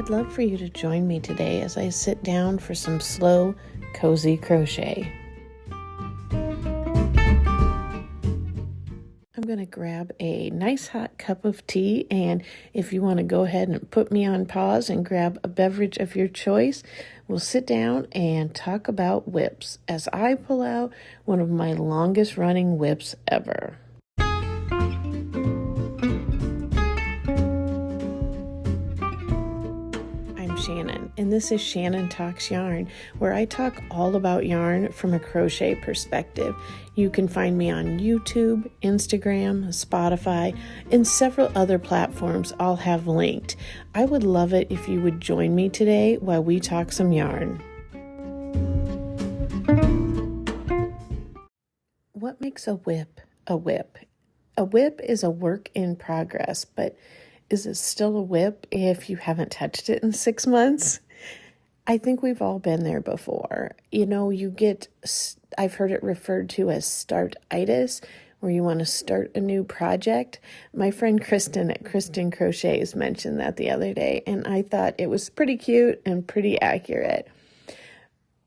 I'd love for you to join me today as I sit down for some slow, cozy crochet. I'm going to grab a nice hot cup of tea, and if you want to go ahead and put me on pause and grab a beverage of your choice, we'll sit down and talk about WIPs as I pull out one of my longest running WIPs ever. Shannon, and this is Shannon Talks Yarn, where I talk all about yarn from a crochet perspective. You can find me on YouTube, Instagram, Spotify, and several other platforms I'll have linked. I would love it if you would join me today while we talk some yarn. What makes a WIP a WIP? A WIP is a work in progress, but is it still a WIP if you haven't touched it in 6 months? I think we've all been there before. You know, I've heard it referred to as start-itis, where you want to start a new project. My friend Kristen at Kristen Crochets mentioned that the other day, and I thought it was pretty cute and pretty accurate.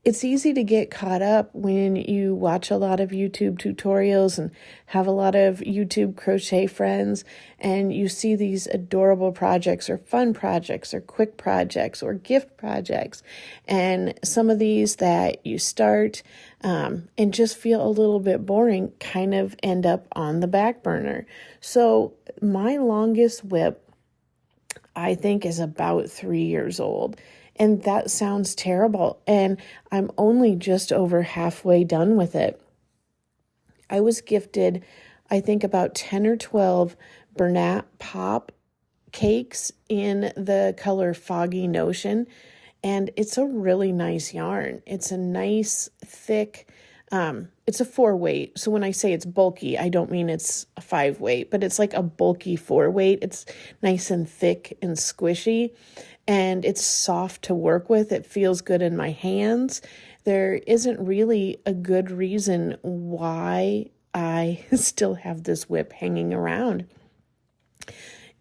It's easy to get caught up when you watch a lot of YouTube tutorials and have a lot of YouTube crochet friends, and you see these adorable projects or fun projects or quick projects or gift projects. And some of these that you start and just feel a little bit boring kind of end up on the back burner. So my longest WIP, I think, is about 3 years old. And that sounds terrible, and I'm only just over halfway done with it. I was gifted, I think, about 10 or 12 Bernat pop cakes in the color Foggy Notion, and it's a really nice yarn. It's a nice, thick, it's a 4-weight. So when I say it's bulky, I don't mean it's a 5-weight, but it's like a bulky 4-weight. It's nice and thick and squishy. And it's soft to work with. It feels good in my hands. There isn't really a good reason why I still have this WIP hanging around.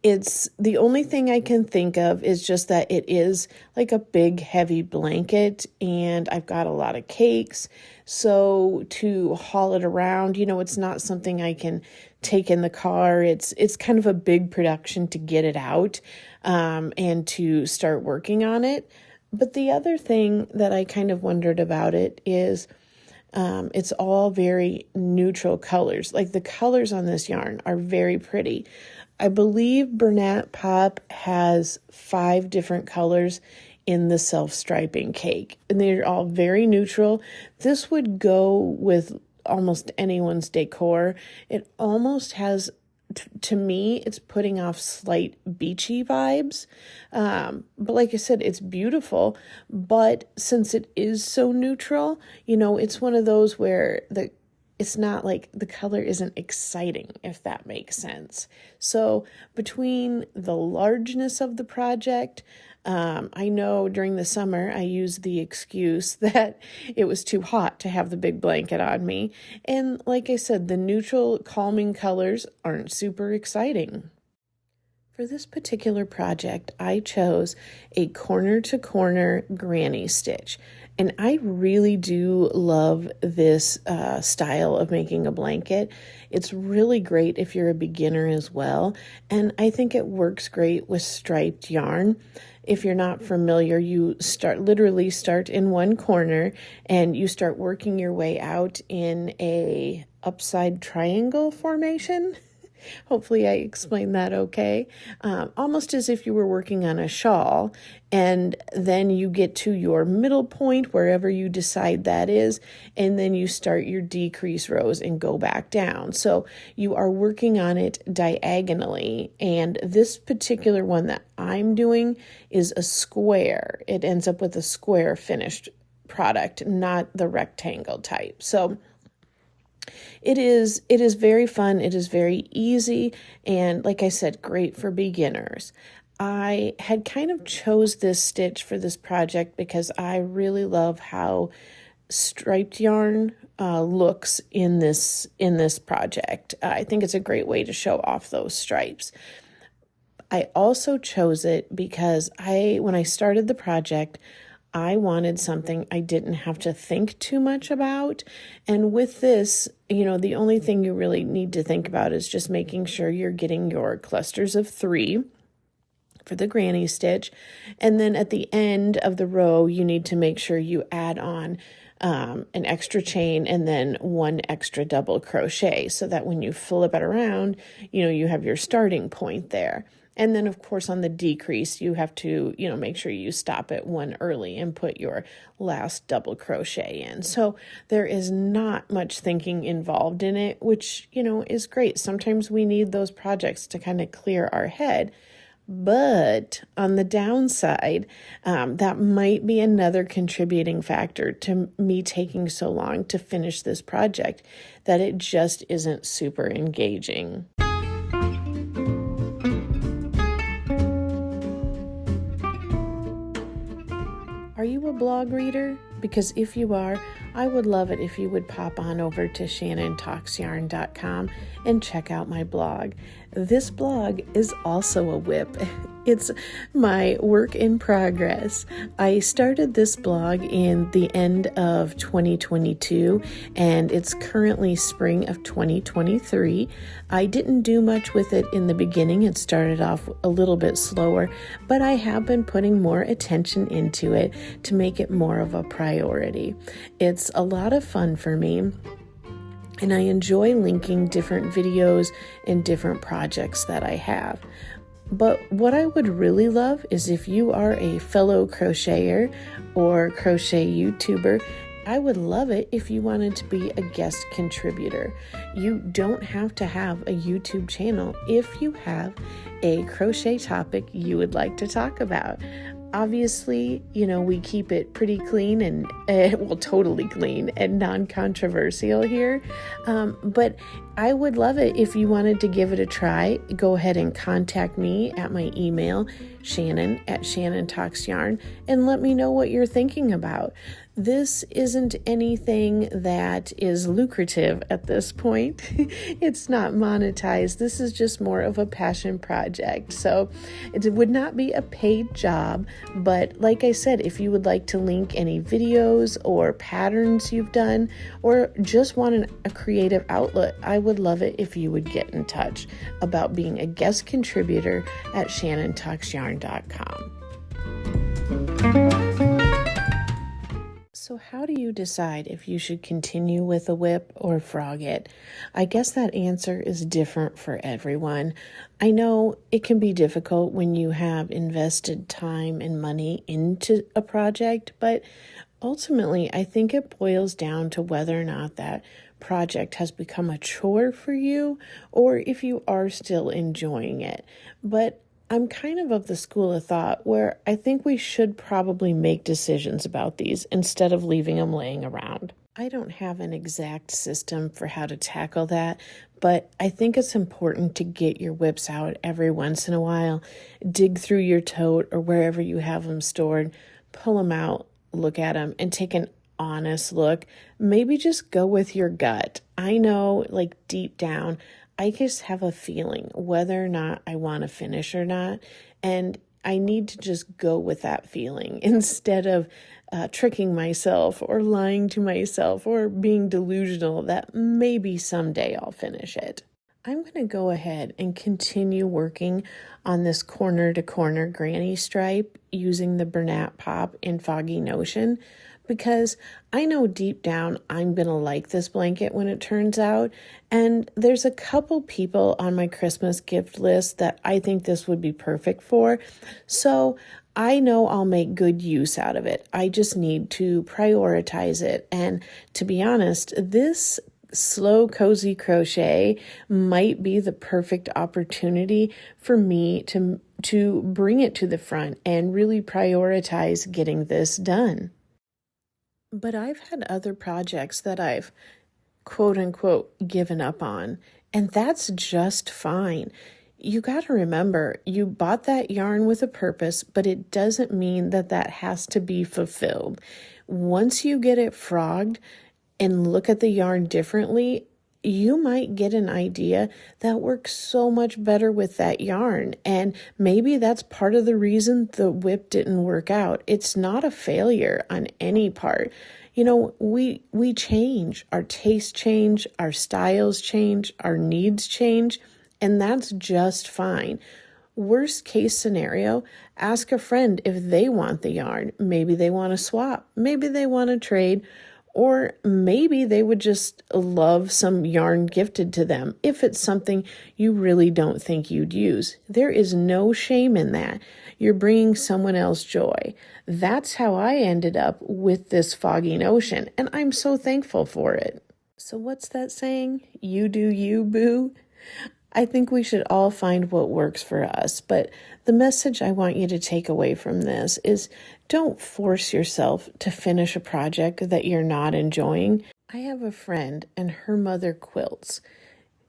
It's the only thing I can think of is just that it is like a big heavy blanket, and I've got a lot of cakes. So to haul it around, it's not something I can take in the car. It's kind of a big production to get it out and to start working on it. But the other thing that I kind of wondered about it is it's all very neutral colors. Like the colors on this yarn are very pretty. I believe Bernat Pop has 5 different colors in the self-striping cake, and they're all very neutral. This would go with almost anyone's decor. It almost has, to me, it's putting off slight beachy vibes. But like I said, it's beautiful. But since it is so neutral, it's one of those where it's not like the color isn't exciting, if that makes sense. So between the largeness of the project, I know during the summer I used the excuse that it was too hot to have the big blanket on me. And like I said, the neutral, calming colors aren't super exciting. For this particular project, I chose a corner-to-corner granny stitch. And I really do love this style of making a blanket. It's really great if you're a beginner as well. And I think it works great with striped yarn. If you're not familiar, you literally start in one corner and you start working your way out in a upside triangle formation. Hopefully I explained that okay. Almost as if you were working on a shawl, and then you get to your middle point, wherever you decide that is, and then you start your decrease rows and go back down. So you are working on it diagonally, and this particular one that I'm doing is a square. It ends up with a square finished product, not the rectangle type. So it is very fun. It is very easy. And like I said, great for beginners. I had kind of chose this stitch for this project because I really love how striped yarn looks in this project. I think it's a great way to show off those stripes. I also chose it because when I started the project, I wanted something I didn't have to think too much about. And with this, the only thing you really need to think about is just making sure you're getting your clusters of 3 for the granny stitch. And then at the end of the row, you need to make sure you add on an extra chain and then 1 extra double crochet so that when you flip it around, you have your starting point there. And then, of course, on the decrease, you have to, make sure you stop at 1 early and put your last double crochet in. So there is not much thinking involved in it, which, is great. Sometimes we need those projects to kind of clear our head. But on the downside, that might be another contributing factor to me taking so long to finish this project, that it just isn't super engaging. Are you a blog reader? Because if you are, I would love it if you would pop on over to shannontalksyarn.com and check out my blog. This blog is also a WIP. It's my work in progress. I started this blog in the end of 2022, and it's currently spring of 2023. I didn't do much with it in the beginning. It started off a little bit slower, but I have been putting more attention into it to make it more of a priority. It's a lot of fun for me. And I enjoy linking different videos and different projects that I have. But what I would really love is if you are a fellow crocheter or crochet YouTuber, I would love it if you wanted to be a guest contributor. You don't have to have a YouTube channel if you have a crochet topic you would like to talk about. Obviously, we keep it pretty clean and, totally clean and non-controversial here. But I would love it if you wanted to give it a try. Go ahead and contact me at my email, Shannon@ShannonTalksYarn, and let me know what you're thinking about. This isn't anything that is lucrative at this point. It's not monetized. This is just more of a passion project. So it would not be a paid job, but like I said, if you would like to link any videos or patterns you've done, or just want a creative outlet, I would love it if you would get in touch about being a guest contributor at ShannonTalksYarn.com. So how do you decide if you should continue with a WIP or frog it? I guess that answer is different for everyone. I know it can be difficult when you have invested time and money into a project, but ultimately I think it boils down to whether or not that project has become a chore for you or if you are still enjoying it. But I'm kind of the school of thought where I think we should probably make decisions about these instead of leaving them laying around. I don't have an exact system for how to tackle that, but I think it's important to get your WIPs out every once in a while, dig through your tote or wherever you have them stored, pull them out, look at them, and take an honest look. Maybe just go with your gut. I know, deep down, I just have a feeling whether or not I want to finish or not, and I need to just go with that feeling instead of tricking myself or lying to myself or being delusional that maybe someday I'll finish it. I'm going to go ahead and continue working on this corner to corner granny stripe using the Bernat Pop in Foggy Notion, because I know deep down I'm going to like this blanket when it turns out, and there's a couple people on my Christmas gift list that I think this would be perfect for, so I know I'll make good use out of it. I just need to prioritize it, and to be honest, this slow, cozy crochet might be the perfect opportunity for me to bring it to the front and really prioritize getting this done. But I've had other projects that I've quote unquote given up on, and that's just fine. You got to remember, you bought that yarn with a purpose, but it doesn't mean that has to be fulfilled. Once you get it frogged and look at the yarn differently, you might get an idea that works so much better with that yarn. And maybe that's part of the reason the WIP didn't work out. It's not a failure on any part. You know, we change, our tastes change, our styles change, our needs change, and that's just fine. Worst case scenario, ask a friend if they want the yarn. Maybe they want to swap, maybe they want to trade, or maybe they would just love some yarn gifted to them if it's something you really don't think you'd use. There is no shame in that. You're bringing someone else joy. That's how I ended up with this Foggy notion, and I'm so thankful for it. So what's that saying? You do you, boo? I think we should all find what works for us, but the message I want you to take away from this is don't force yourself to finish a project that you're not enjoying. I have a friend and her mother quilts.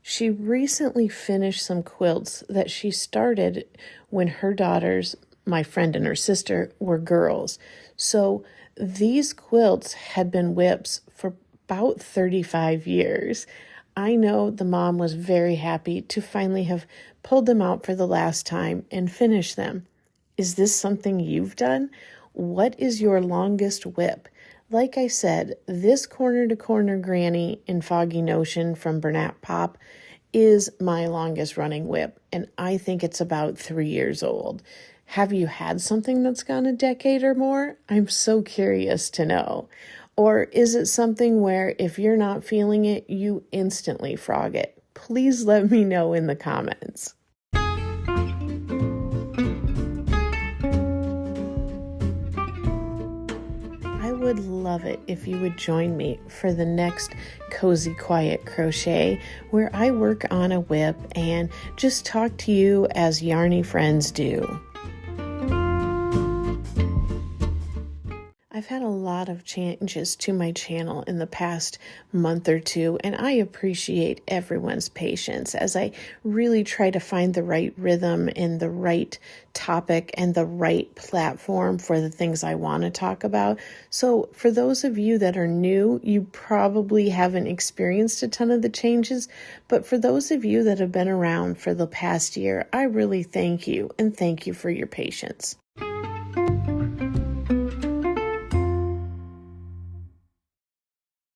She recently finished some quilts that she started when her daughters, my friend and her sister, were girls. So these quilts had been WIPs for about 35 years. I know the mom was very happy to finally have pulled them out for the last time and finished them. Is this something you've done? What is your longest WIP? Like I said, this corner to corner granny in Foggy Notion from Bernat Pop is my longest running WIP, and I think it's about 3 years old. Have you had something that's gone a decade or more? I'm so curious to know. Or is it something where if you're not feeling it, you instantly frog it? Please let me know in the comments. I would love it if you would join me for the next Cozy Quiet Crochet, where I work on a WIP and just talk to you as yarny friends do. I've had a lot of changes to my channel in the past month or two, and I appreciate everyone's patience as I really try to find the right rhythm and the right topic and the right platform for the things I want to talk about. So for those of you that are new, you probably haven't experienced a ton of the changes, but for those of you that have been around for the past year, I really thank you and thank you for your patience.